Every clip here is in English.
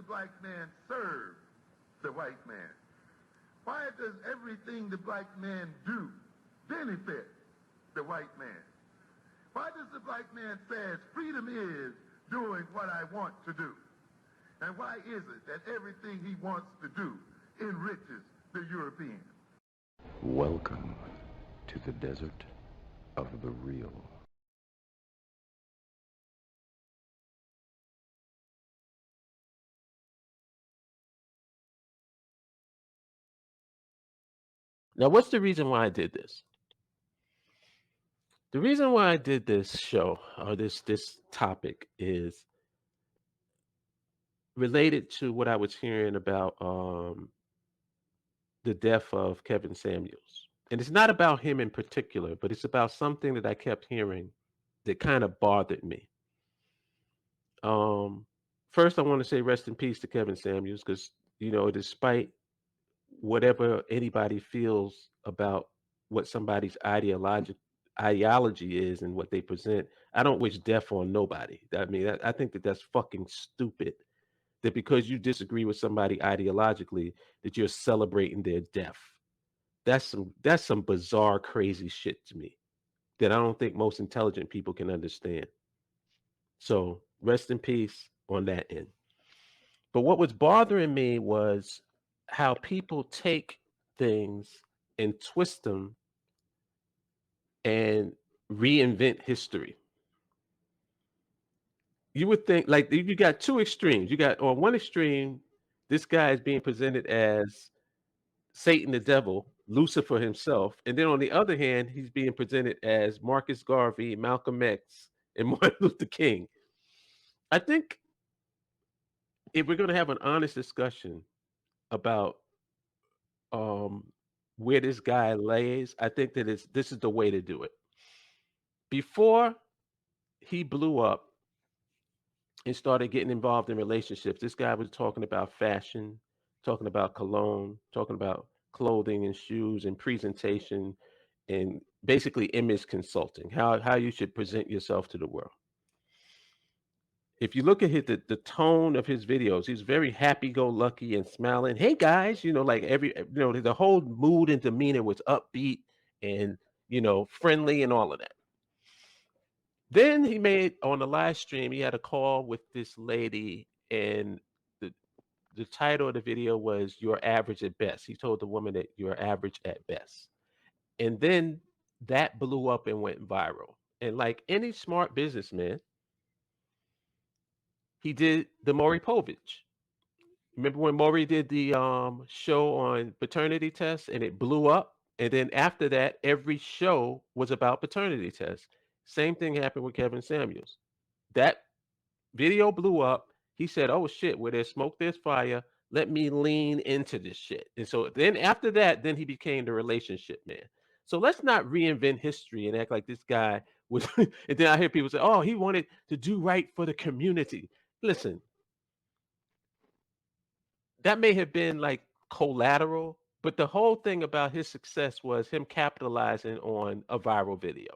black man serve the white man? Why does everything the black man do benefit the white man? Why does the black man say freedom is doing what I want to do? And why is it that everything he wants to do enriches the European? Welcome to the desert of the real. Now, what's the reason why I did this? The reason why I did this show or this topic is related to what I was hearing about the death of Kevin Samuels. And it's not about him in particular, but it's about something that I kept hearing that kind of bothered me. First, I want to say rest in peace to Kevin Samuels because, despite whatever anybody feels about what somebody's ideology is and what they present, I don't wish death on nobody. I mean, I think that that's fucking stupid. That because you disagree with somebody ideologically, that you're celebrating their death. That's some bizarre, crazy shit to me that I don't think most intelligent people can understand. So rest in peace on that end. But what was bothering me was how people take things and twist them and reinvent history. You would think, like, you got two extremes. You got on one extreme, this guy is being presented as Satan the devil, Lucifer himself. And then on the other hand, he's being presented as Marcus Garvey, Malcolm X, and Martin Luther King. I think if we're going to have an honest discussion about where this guy lays, I think that this is the way to do it. Before he blew up and started getting involved in relationships, this guy was talking about fashion, talking about cologne, talking about clothing and shoes and presentation and basically image consulting, how you should present yourself to the world. If you look at the tone of his videos, he's very happy-go-lucky and smiling. Hey guys, like the whole mood and demeanor was upbeat and friendly and all of that. Then he made on the live stream, he had a call with this lady, and the title of the video was "You're average at best." He told the woman that you're average at best, and then that blew up and went viral. And like any smart businessman, he did the Maury Povich. Remember when Maury did the show on paternity tests and it blew up? And then after that, every show was about paternity tests. Same thing happened with Kevin Samuels. That video blew up. He said, oh shit, where there's smoke, there's fire. Let me lean into this shit. And so then after that, then he became the relationship man. So let's not reinvent history and act like this guy was. And then I hear people say, oh, he wanted to do right for the community. Listen, that may have been like collateral, but the whole thing about his success was him capitalizing on a viral video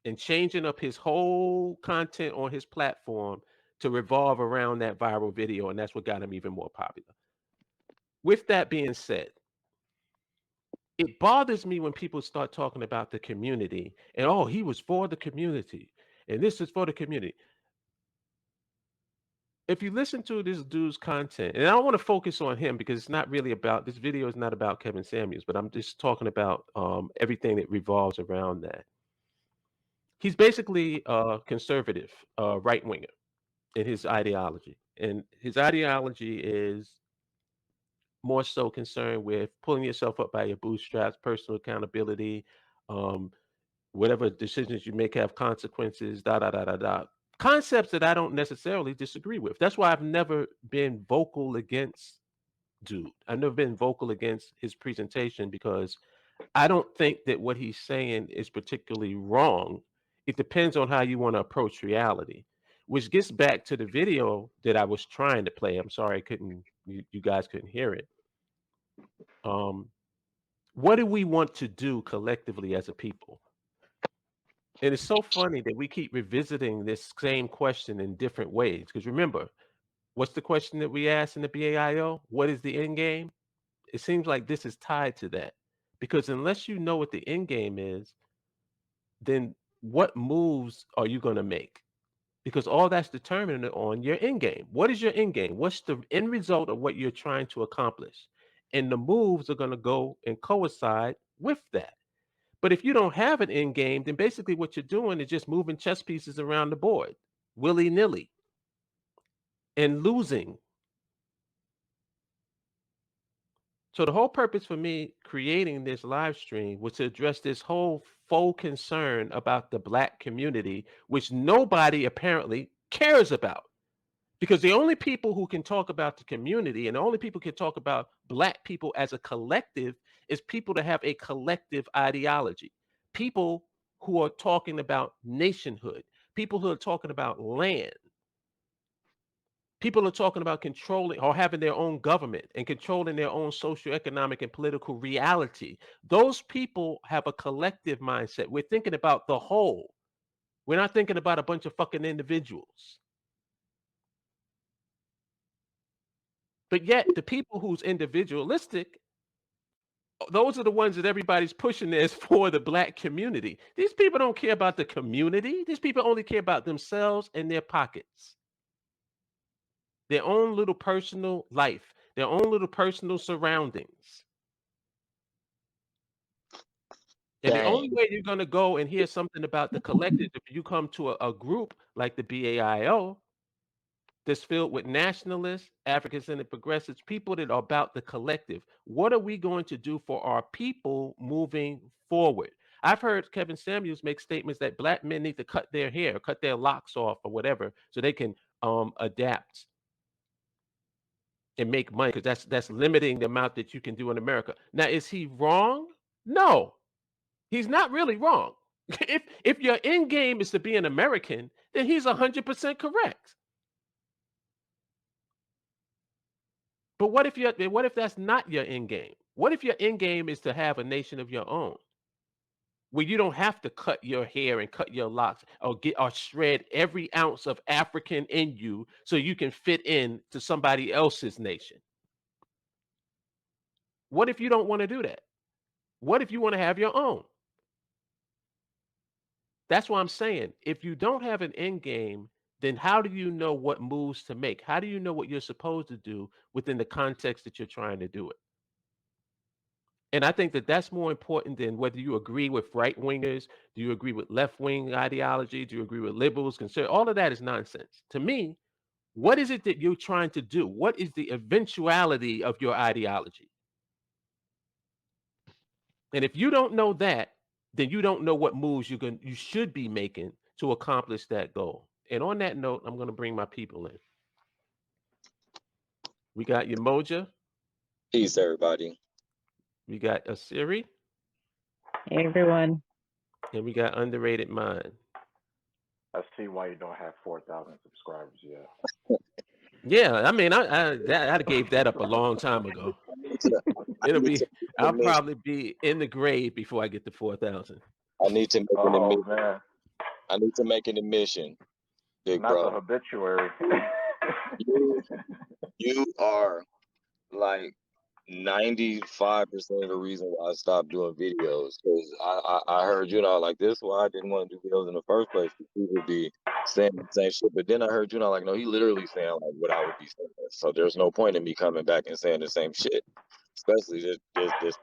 and changing up his whole content on his platform to revolve around that viral video. And that's what got him even more popular. With that being said, it bothers me when people start talking about the community and, oh, he was for the community and this is for the community. If you listen to this dude's content, and I don't want to focus on him because it's not really about, this video is not about Kevin Samuels, but I'm just talking about everything that revolves around that. He's basically a conservative, right-winger in his ideology. And his ideology is more so concerned with pulling yourself up by your bootstraps, personal accountability, whatever decisions you make have consequences, concepts that I don't necessarily disagree with. That's why I've never been vocal against dude. I've never been vocal against his presentation because I don't think that what he's saying is particularly wrong. It depends on how you want to approach reality, which gets back to the video that I was trying to play. I'm sorry you guys couldn't hear it. What do we want to do collectively as a people? And it's so funny that we keep revisiting this same question in different ways. Because remember, What's the question that we asked in the BAIO? What is the end game? It seems like this is tied to that, because unless you know what the end game is, then what moves are you going to make? Because all that's determined on your end game. What is your end game? What's the end result of what you're trying to accomplish? And the moves are going to go and coincide with that. But if you don't have an end game, then basically what you're doing is just moving chess pieces around the board willy-nilly and losing. So the whole purpose for me creating this live stream was to address this whole faux concern about the Black community, which nobody apparently cares about. Because the only people who can talk about the community and the only people who can talk about Black people as a collective is people that have a collective ideology. People who are talking about nationhood, people who are talking about land. People are talking about controlling or having their own government and controlling their own socioeconomic and political reality. Those people have a collective mindset. We're thinking about the whole. We're not thinking about a bunch of fucking individuals. But yet, the people who's individualistic, those are the ones that everybody's pushing as for the Black community. These people don't care about the community. These people only care about themselves and their pockets, their own little personal life, their own little personal surroundings. And the only way you're going to go and hear something about the collective, if you come to a group like the BAIO, that's filled with nationalists, African-centered progressives, people that are about the collective. What are we going to do for our people moving forward? I've heard Kevin Samuels make statements that Black men need to cut their hair, cut their locks off or whatever, so they can adapt and make money, because that's limiting the amount that you can do in America. Now, is he wrong? No, he's not really wrong. If your end game is to be an American, then he's 100% correct. But what if that's not your end game? What if your end game is to have a nation of your own, where you don't have to cut your hair and cut your locks or shred every ounce of African in you so you can fit in to somebody else's nation? What if you don't want to do that? What if you want to have your own? That's why I'm saying, if you don't have an end game, then how do you know what moves to make? How do you know what you're supposed to do within the context that you're trying to do it? And I think that that's more important than whether you agree with right wingers, do you agree with left wing ideology, do you agree with liberals, conservatives? All of that is nonsense. To me, what is it that you're trying to do? What is the eventuality of your ideology? And if you don't know that, then you don't know what moves you should be making to accomplish that goal. And on that note, I'm going to bring my people in. We got Yamoja. Peace, everybody. We got Asiri. Hey, everyone. And we got Underrated Mind. I see why you don't have 4,000 subscribers yet. Yeah, I mean, I gave that up a long time ago. I'll probably be in the grave before I get to 4,000. I need to make an admission. Man. I need to make an admission, big Not bro. the habituary. You are like 95% of the reason why I stopped doing videos, because I heard, like, this why I didn't want to do videos in the first place, because people be saying the same shit. But then I heard, like, no, he literally saying like what I would be saying. So there's no point in me coming back and saying the same shit, especially this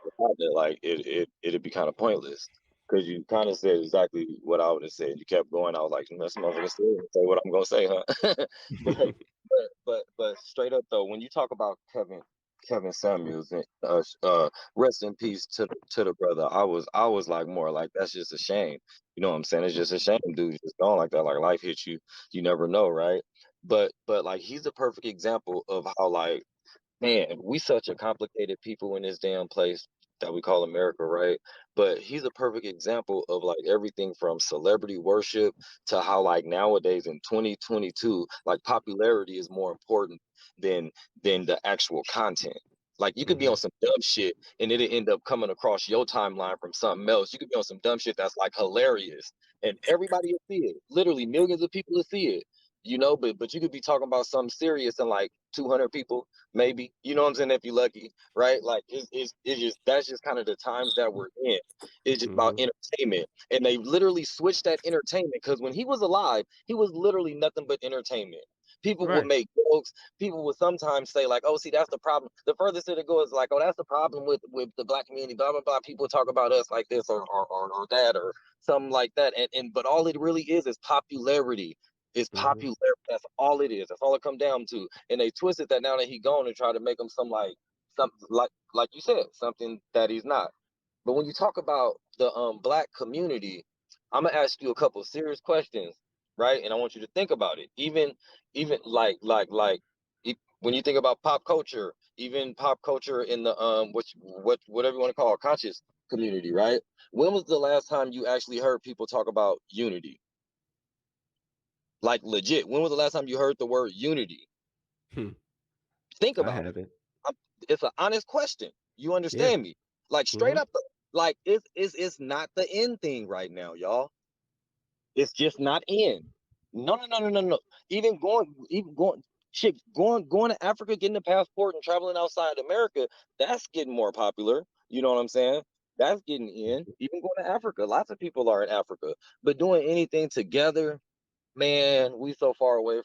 like it'd be kind of pointless, because you kind of said exactly what I would have said. You kept going. I was like, this motherfucker say what I'm gonna say, huh? but straight up though, when you talk about Kevin Samuels, and rest in peace to the brother. I was like, more like, that's just a shame. You know what I'm saying? It's just a shame, dude. Just gone like that. Like, life hits you, you never know, right? But like, he's a perfect example of how, like, man, we such a complicated people in this damn place that we call America, right? But he's a perfect example of like everything from celebrity worship to how, like, nowadays in 2022, like, popularity is more important than the actual content. Like, you could be on some dumb shit and it'll end up coming across your timeline from something else. You could be on some dumb shit that's like hilarious and everybody will see it. Literally millions of people will see it. you know, but you could be talking about something serious and like 200 people, maybe, you know what I'm saying, if you're lucky, right? Like it's just, that's just kind of the times that we're in. It's just about entertainment, and they literally switched that entertainment, because when he was alive, he was literally nothing but entertainment. People would Right. make jokes. People would sometimes say like, "Oh, see, that's the problem." The furthest it goes is like, "Oh, that's the problem with the black community." Blah blah blah. People talk about us like this or that or something like that. And but all it really is popularity. It's popularity. That's all it is. That's all it come down to. And they twisted that now that he gone and try to make him something like you said, something that he's not. But when you talk about the black community, I'm gonna ask you a couple of serious questions, right? And I want you to think about it. Even like when you think about pop culture, even pop culture in the whatever you want to call it, conscious community, right? When was the last time you actually heard people talk about unity? Like legit, when was the last time you heard the word unity? Think I about it. haven't. It's an honest question. You Yeah. understand me? Like straight up, like it's not the end thing right now, y'all. It's just not in. No. Even going shit, going to Africa, getting a passport and traveling outside America, that's getting more popular. You know what I'm saying? That's getting in. Even going to Africa, lots of people are in Africa. But doing anything together, man, we so far away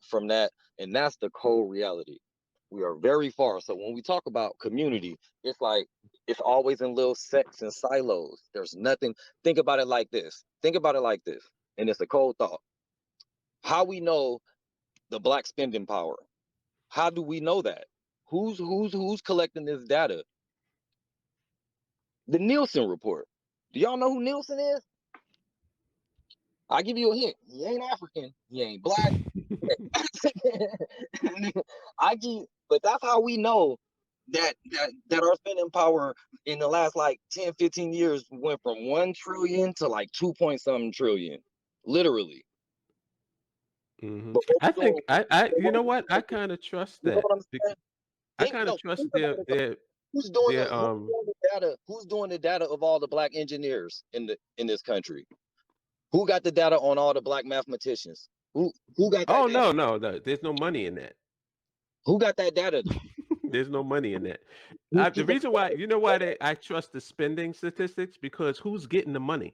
from that, and that's the cold reality. We are very far. So when we talk about community, it's like it's always in little sects and silos. There's nothing. Think about it like this. Think about it like this, and it's a cold thought. How we know the black spending power? How do we know that? Who's collecting this data? The Nielsen report. Do y'all know who Nielsen is? I'll give you a hint. He ain't African. He ain't black. But that's how we know that our spending power in the last like 10, 15 years went from 1 trillion to like 2 point something trillion, literally. But I think I you know what? I kind of trust you know that. what I'm saying? I kind of trust Think about it. Who's doing the data? Who's doing the data of all the black engineers in this country? Who got the data on all the black mathematicians? Who got that data? No. There's no money in that. Who got that data though? There's no money in that. The reason why, you know why I trust the spending statistics, because who's getting the money?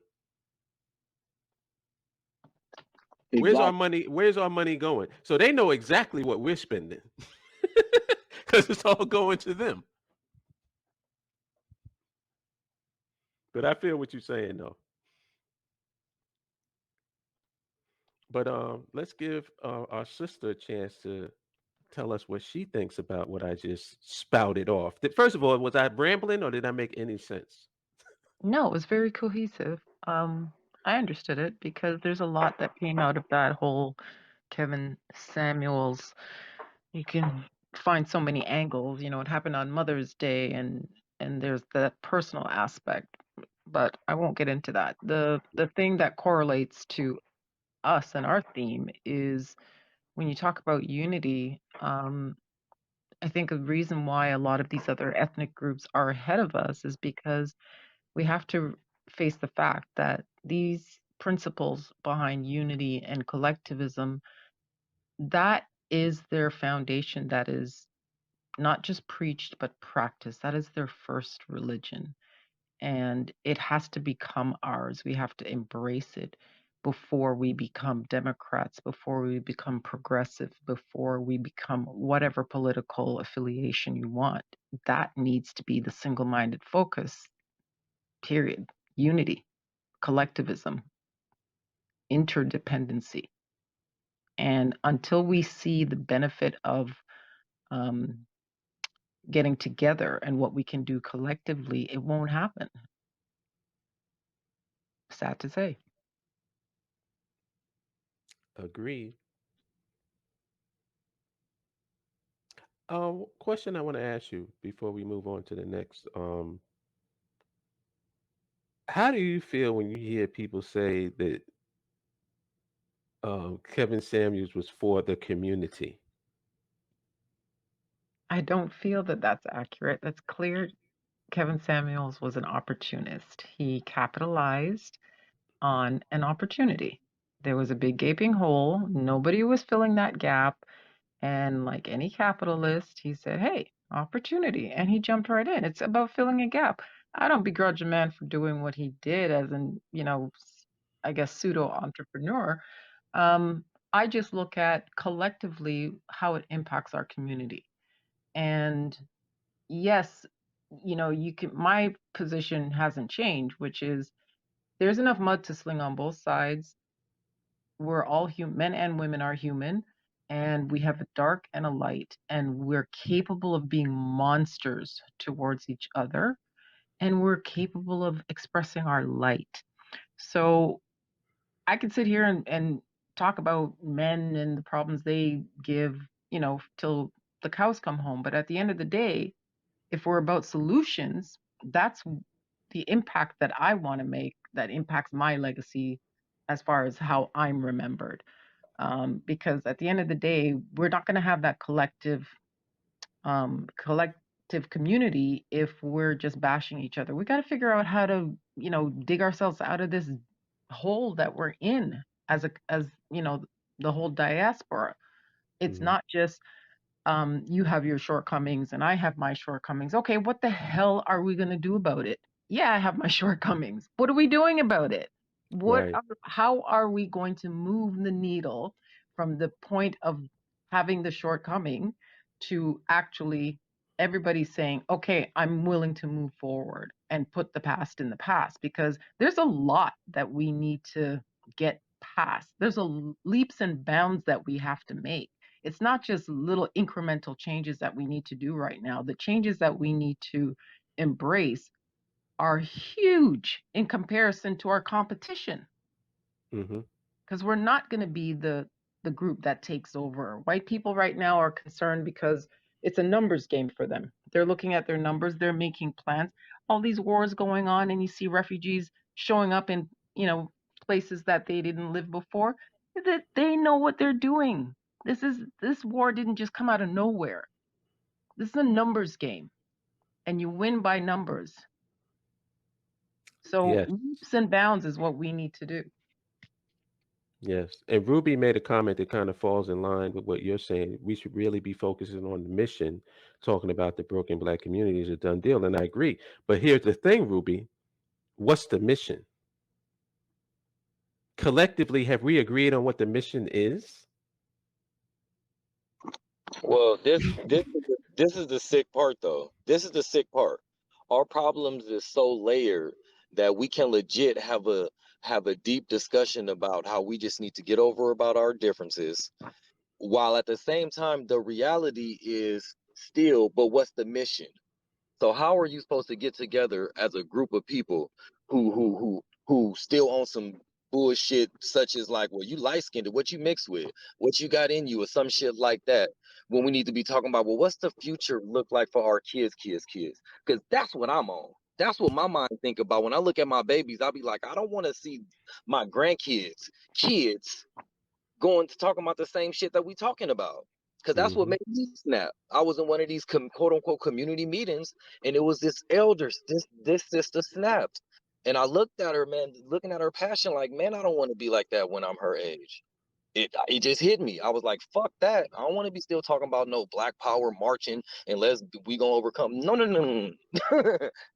Where's our money? Where's our money going? So they know exactly what we're spending, because it's all going to them. But I feel what you're saying, though. But let's give our sister a chance to tell us what she thinks about what I just spouted off. First of all, was I rambling or did I make any sense? No, it was very cohesive. I understood it because there's a lot that came out of that whole Kevin Samuels. You can find so many angles. You know, it happened on Mother's Day, and there's that personal aspect. But I won't get into that. The thing that correlates to us and our theme is when you talk about unity. I think the reason why a lot of these other ethnic groups are ahead of us is because we have to face the fact that these principles behind unity and collectivism, that is their foundation, that is not just preached but practiced. That is their first religion, and it has to become ours. We have to embrace it before we become Democrats, before we become progressive, before we become whatever political affiliation you want. That needs to be the single-minded focus, period. Unity, collectivism, interdependency. And until we see the benefit of getting together and what we can do collectively, it won't happen. Sad to say. Agreed. Question I want to ask you before we move on to the next. How do you feel when you hear people say that Kevin Samuels was for the community? I don't feel that that's accurate. That's clear. Kevin Samuels was an opportunist. He capitalized on an opportunity. There was a big gaping hole. Nobody was filling that gap. And like any capitalist, he said, hey, opportunity. And he jumped right in. It's about filling a gap. I don't begrudge a man for doing what he did as an, I guess, pseudo entrepreneur. I just look at collectively how it impacts our community. And yes, my position hasn't changed, which is there's enough mud to sling on both sides. We're all human, men and women are human, and we have a dark and a light, and we're capable of being monsters towards each other, and we're capable of expressing our light. So I could sit here and talk about men and the problems they give, till the cows come home. But at the end of the day, if we're about solutions, that's the impact that I want to make that impacts my legacy as far as how I'm remembered. Because at the end of the day, we're not going to have that collective community if we're just bashing each other. We got to figure out how to, dig ourselves out of this hole that we're in as the whole diaspora. It's Mhm. not just you have your shortcomings and I have my shortcomings. Okay, what the hell are we going to do about it? Yeah, I have my shortcomings. What are we doing about it? Right. How are we going to move the needle from the point of having the shortcoming to actually everybody saying, okay, I'm willing to move forward and put the past in the past? Because there's a lot that we need to get past. There's leaps and bounds that we have to make. It's not just little incremental changes that we need to do right now. The changes that we need to embrace are huge in comparison to our competition, Hmm. because we're not going to be the group that takes over. White people right now are concerned because it's a numbers game for them. They're looking at their numbers, they're making plans. All these wars going on, and you see refugees showing up in, places that they didn't live before. That they know what they're doing. This war didn't just come out of nowhere. This is a numbers game, and you win by numbers. So Yes. leaps and bounds is what we need to do. Yes. And Ruby made a comment that kind of falls in line with what you're saying. We should really be focusing on the mission. Talking about the broken black community is a done deal. And I agree. But here's the thing, Ruby. What's the mission? Collectively, have we agreed on what the mission is? Well, this is the sick part though. This is the sick part. Our problems is so layered that we can legit have a deep discussion about how we just need to get over about our differences, while at the same time the reality is still, but what's the mission? So how are you supposed to get together as a group of people who still on some bullshit, such as like, well, you light skinned, what you mixed with, what you got in you, or some shit like that, when we need to be talking about, well, what's the future look like for our kids? Because that's what I'm on. That's what my mind think about. When I look at my babies, I'll be like, I don't want to see my kids going to talking about the same shit that we talking about. Because that's what Hmm. made me snap. I was in one of these quote unquote community meetings, and it was this elder, this sister snapped. And I looked at her, man, looking at her passion, like, man, I don't want to be like that when I'm her age. It just hit me. I was like, fuck that. I don't want to be still talking about no black power marching unless we gonna overcome. No.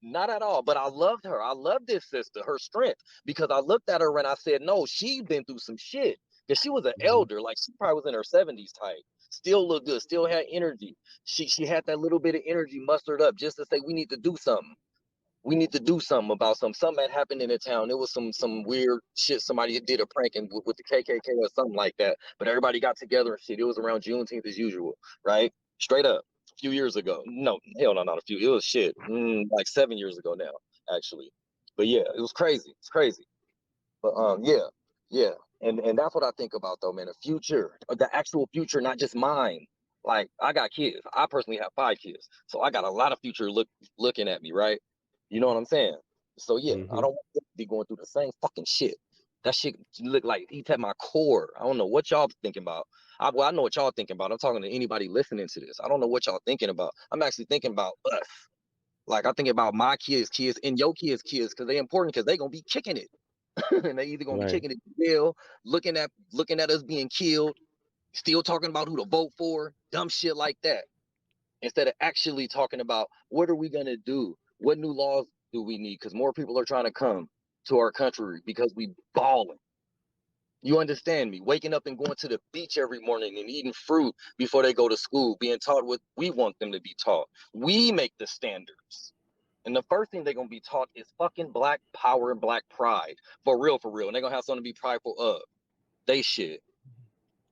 Not at all. But I loved her. I loved this sister, her strength, because I looked at her and I said, no, she's been through some shit. Because she was an Hmm. elder, like she probably was in her 70s type. Still looked good, still had energy. She had that little bit of energy mustered up just to say we need to do something. We need to do something about something that happened in the town. It was some weird shit. Somebody did a prank with the KKK or something like that. But everybody got together and shit. It was around Juneteenth as usual, right? Straight up, a few years ago. No, hell no, not a few. It was shit, like 7 years ago now, actually. But yeah, it was crazy. It's crazy. But yeah. And that's what I think about though, man. The future, the actual future, not just mine. Like I got kids. I personally have 5 kids, so I got a lot of future looking at me, right? You know what I'm saying? So yeah, I Hmm. don't want to be going through the same fucking shit. That shit look like he's at my core. I don't know what y'all thinking about. I know what y'all thinking about. I'm talking to anybody listening to this. I don't know what y'all thinking about. I'm actually thinking about us. Like I think about my kids, and your kids, because they important because they gonna be kicking it. and they either gonna be Right. kicking it to jail, looking at us being killed, still talking about who to vote for, dumb shit like that, instead of actually talking about what are we gonna do, what new laws do we need, because more people are trying to come to our country because we balling. You understand me? Waking up and going to the beach every morning and eating fruit before they go to school, being taught what we want them to be taught. We make the standards. And the first thing they're going to be taught is fucking black power and black pride. For real. And they're going to have something to be prideful of. They shit.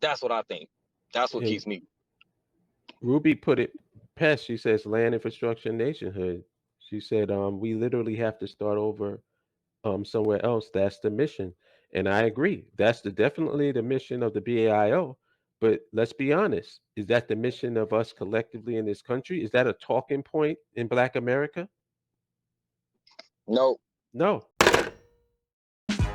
That's what I think. That's what And keeps me. Ruby put it best. She says land infrastructure and nationhood. She said, we literally have to start over somewhere else. That's the mission. And I agree. That's definitely the mission of the BAIO. But let's be honest. Is that the mission of us collectively in this country? Is that a talking point in Black America? No. No.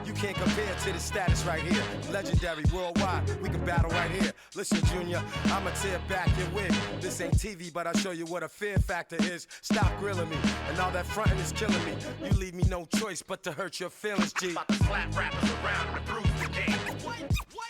You can't compare to the status right here. Legendary worldwide, we can battle right here. Listen, Junior, I'ma tear back your wig. This ain't TV, but I'll show you what a fear factor is. Stop grilling me, and all that fronting is killing me. You leave me no choice but to hurt your feelings, G. About to slap rappers around and bruise the game. What?